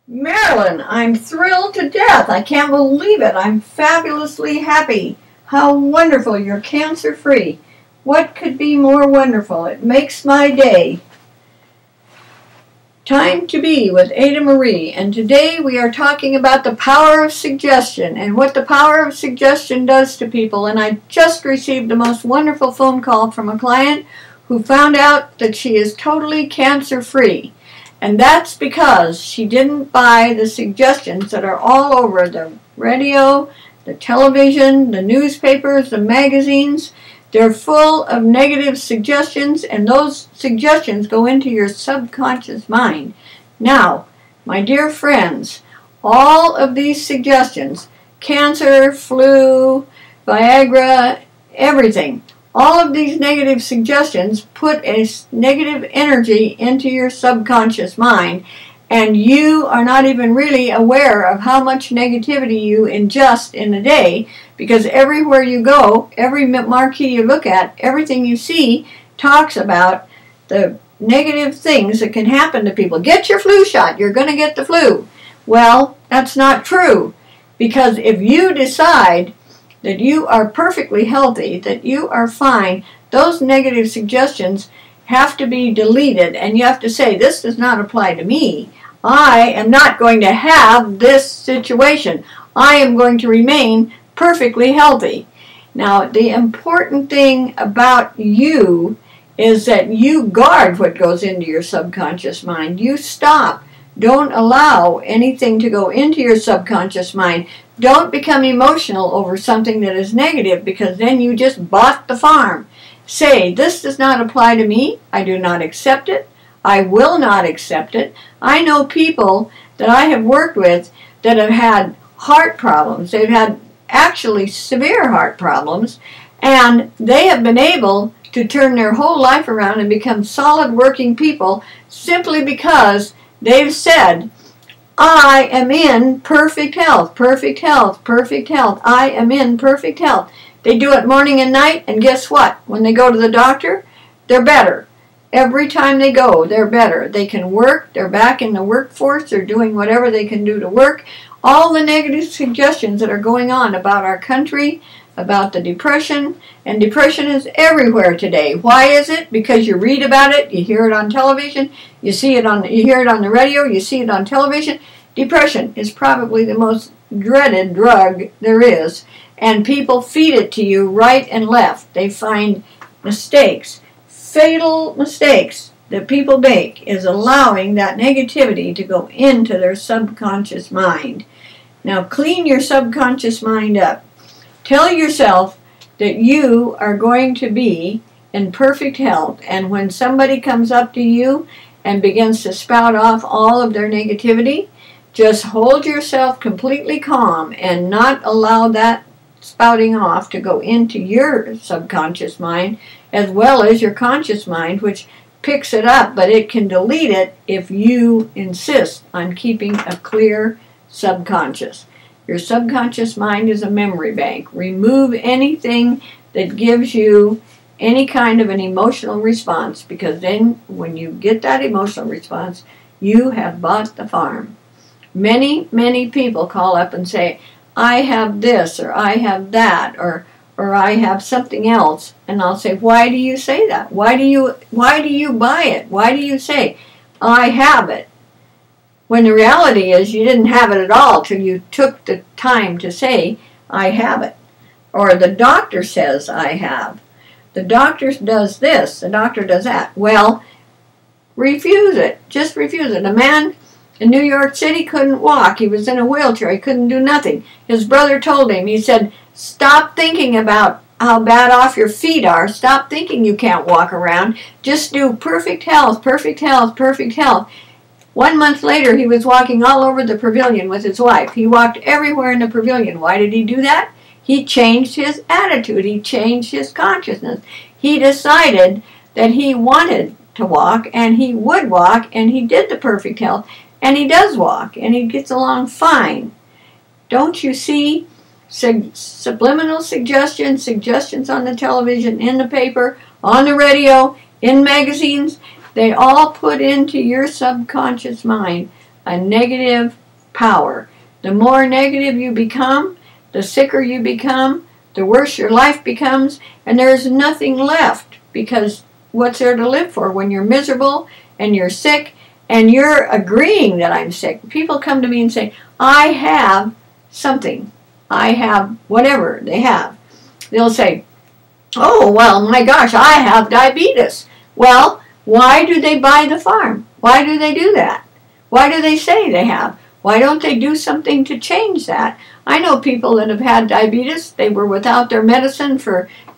Marilyn, I'm thrilled to death. I can't believe it. I'm fabulously happy. How wonderful. You're cancer-free. What could be more wonderful? It makes my day. Time to be with Ada Marie, and today we are talking about the power of suggestion and what the power of suggestion does to people. And I just received the most wonderful phone call from a client who found out that she is totally cancer-free. And that's because she didn't buy the suggestions that are all over the radio, the television, the newspapers, the magazines. They're full of negative suggestions, and those suggestions go into your subconscious mind. Now, my dear friends, all of these suggestions, cancer, flu, Viagra, everything, all of these negative suggestions put a negative energy into your subconscious mind, and you are not even really aware of how much negativity you ingest in a day, because everywhere you go, every marquee you look at, everything you see talks about the negative things that can happen to people. Get your flu shot, you're going to get the flu. Well, that's not true, because if you decide that you are perfectly healthy, that you are fine, those negative suggestions have to be deleted, and you have to say, this does not apply to me. I am not going to have this situation. I am going to remain perfectly healthy. Now, the important thing about you is that you guard what goes into your subconscious mind. You stop. Don't allow anything to go into your subconscious mind. Don't become emotional over something that is negative, because then you just bought the farm. Say, this does not apply to me. I do not accept it. I will not accept it. I know people that I have worked with that have had heart problems. They've had actually severe heart problems, and they have been able to turn their whole life around and become solid working people simply because they've said, I am in perfect health, perfect health, perfect health. I am in perfect health. They do it morning and night, and guess what? When they go to the doctor, they're better. Every time they go, they're better. They can work. They're back in the workforce. They're doing whatever they can do to work. All the negative suggestions that are going on about our country, about the depression, and depression is everywhere today. Why is it? Because you read about it, you hear it on television, you hear it on the radio, you see it on television. Depression is probably the most dreaded drug there is, and people feed it to you right and left. They find mistakes, fatal mistakes that people make is allowing that negativity to go into their subconscious mind. Now, clean your subconscious mind up. Tell yourself that you are going to be in perfect health, and when somebody comes up to you and begins to spout off all of their negativity, just hold yourself completely calm and not allow that spouting off to go into your subconscious mind as well as your conscious mind, which picks it up, but it can delete it if you insist on keeping a clear subconscious. Your subconscious mind is a memory bank. Remove anything that gives you any kind of an emotional response, because then when you get that emotional response, you have bought the farm. Many, many people call up and say, I have this, or I have that, or I have something else. And I'll say, why do you say that? Why do you buy it? Why do you say, I have it? When the reality is you didn't have it at all till you took the time to say, I have it. Or the doctor says, I have. The doctor does this, the doctor does that. Well, refuse it. Just refuse it. A man in New York City couldn't walk. He was in a wheelchair. He couldn't do nothing. His brother told him, he said, stop thinking about how bad off your feet are. Stop thinking you can't walk around. Just do perfect health, perfect health, perfect health. 1 month later, he was walking all over the pavilion with his wife. He walked everywhere in the pavilion. Why did he do that? He changed his attitude. He changed his consciousness. He decided that he wanted to walk, and he would walk, and he did the perfect health, and he does walk, and he gets along fine. Don't you see subliminal suggestions, suggestions on the television, in the paper, on the radio, in magazines? They all put into your subconscious mind a negative power. The more negative you become, the sicker you become, the worse your life becomes, and there's nothing left, because what's there to live for when you're miserable and you're sick and you're agreeing that I'm sick? People come to me and say, I have something. I have whatever they have. They'll say, oh, well, my gosh, I have diabetes. Well, why do they buy the farm? Why do they do that? Why do they say they have? Why don't they do something to change that? I know people that have had diabetes. They were without their medicine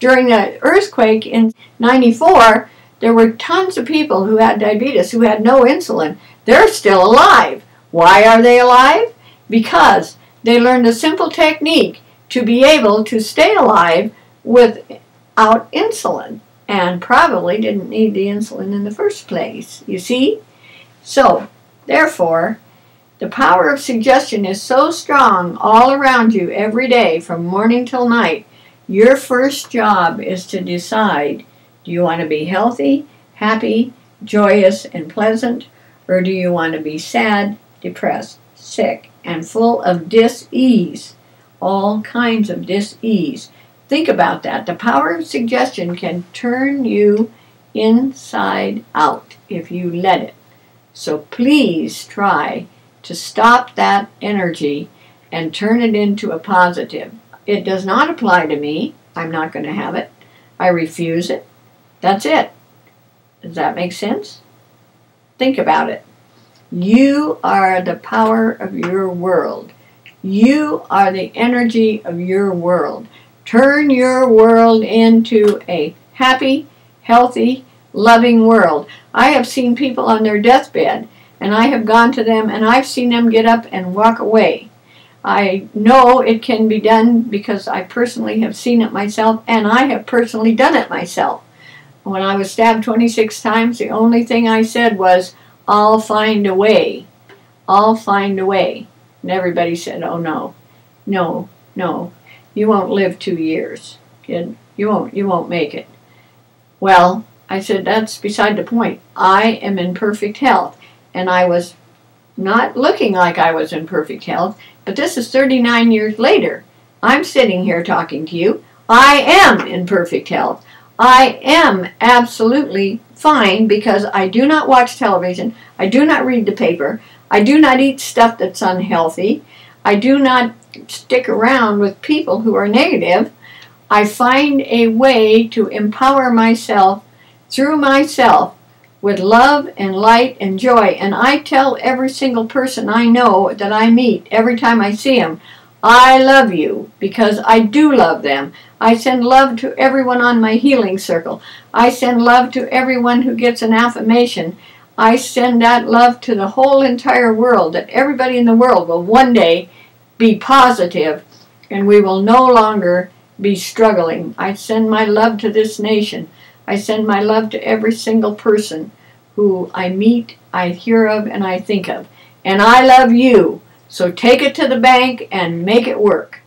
during the earthquake in '94. There were tons of people who had diabetes who had no insulin. They're still alive. Why are they alive? Because they learned a simple technique to be able to stay alive without insulin, and probably didn't need the insulin in the first place, you see? So, therefore, the power of suggestion is so strong all around you every day from morning till night. Your first job is to decide, do you want to be healthy, happy, joyous, and pleasant, or do you want to be sad, depressed, sick, and full of dis-ease? All kinds of dis-ease. Think about that. The power of suggestion can turn you inside out if you let it. So please try to stop that energy and turn it into a positive. It does not apply to me. I'm not going to have it. I refuse it. That's it. Does that make sense? Think about it. You are the power of your world. You are the energy of your world. Turn your world into a happy, healthy, loving world. I have seen people on their deathbed, and I have gone to them, and I've seen them get up and walk away. I know it can be done because I personally have seen it myself, and I have personally done it myself. When I was stabbed 26 times, the only thing I said was, I'll find a way. I'll find a way. And everybody said, oh, no, no, no. You won't live 2 years, kid. You won't make it. Well, I said, that's beside the point. I am in perfect health. And I was not looking like I was in perfect health, but this is 39 years later. I'm sitting here talking to you. I am in perfect health. I am absolutely fine because I do not watch television. I do not read the paper. I do not eat stuff that's unhealthy. I do not stick around with people who are negative. I find a way to empower myself through myself with love and light and joy. And I tell every single person I know that I meet every time I see them, I love you, because I do love them. I send love to everyone on my healing circle. I send love to everyone who gets an affirmation. I send that love to the whole entire world, that everybody in the world will one day be positive and we will no longer be struggling. I send my love to this nation. I send my love to every single person who I meet, I hear of, and I think of. And I love you. So take it to the bank and make it work.